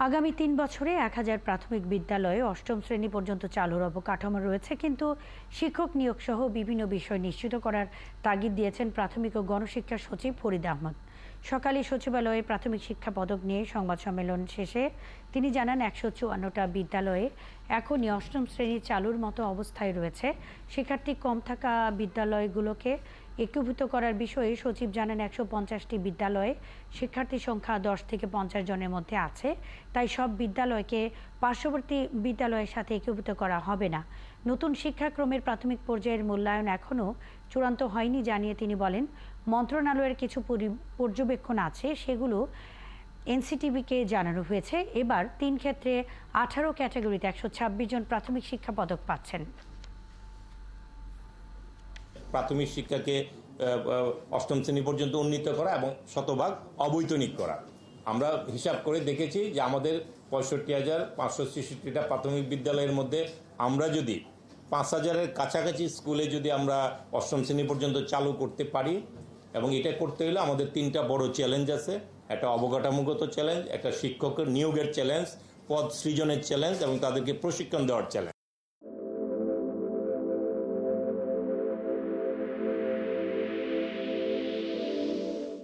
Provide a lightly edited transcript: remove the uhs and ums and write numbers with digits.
আগামী ৩ বছরে ১,০০০ প্রাথমিক বিদ্যালয়ে অষ্টম শ্রেণী পর্যন্ত চালুর অবকাঠামো রয়েছে, কিন্তু শিক্ষক নিয়োগ সহ বিভিন্ন বিষয় নিশ্চিত করার তাগিদ দিয়েছেন প্রাথমিক ও গণশিক্ষা সচিব ফরিদ আহমদ। সকালে সচিবালয়ে প্রাথমিক শিক্ষা পদক নিয়ে সংবাদ সম্মেলন শেষে তিনি জানান, ১৫৪টা বিদ্যালয়ে এখনই অষ্টম শ্রেণী চালুর মতো অবস্থায় রয়েছে। শিক্ষার্থী কম থাকা বিদ্যালয়গুলোকে একীভূত করার বিষয়ে সচিব জানান, ১৫০টি বিদ্যালয়ে শিক্ষার্থী সংখ্যা ১০ থেকে ৫০ জনের মধ্যে আছে, তাই সব বিদ্যালয়কে পার্শ্ববর্তী বিদ্যালয়ের সাথে একীভূত করা হবে না। নতুন শিক্ষাক্রমের প্রাথমিক পর্যায়ের মূল্যায়ন এখনও চূড়ান্ত হয়নি জানিয়ে তিনি বলেন, মন্ত্রণালয়ের কিছু পর্যবেক্ষণ আছে, সেগুলো এনসিটিবিকে জানানো হয়েছে। এবার ৩ ক্ষেত্রে ১৮ ক্যাটাগরিতে ১২৬ জন প্রাথমিক শিক্ষা পদক পাচ্ছেন। প্রাথমিক শিক্ষাকে অষ্টম শ্রেণী পর্যন্ত উন্নীত করা এবং শতভাগ অবৈতনিক করা। আমরা হিসাব করে দেখেছি যে আমাদের ৬৫,৫৬৬টা প্রাথমিক বিদ্যালয়ের মধ্যে আমরা যদি ৫,০০০-এর কাছাকাছি স্কুলে যদি আমরা অষ্টম শ্রেণী পর্যন্ত চালু করতে পারি, এবং এটা করতে হলে আমাদের 3টা বড় চ্যালেঞ্জ আছে। একটা অবকাঠামোগত চ্যালেঞ্জ, একটা শিক্ষকের নিয়োগের চ্যালেঞ্জ, পদ সৃজনের চ্যালেঞ্জ এবং তাদেরকে প্রশিক্ষণ দেওয়ার চ্যালেঞ্জ।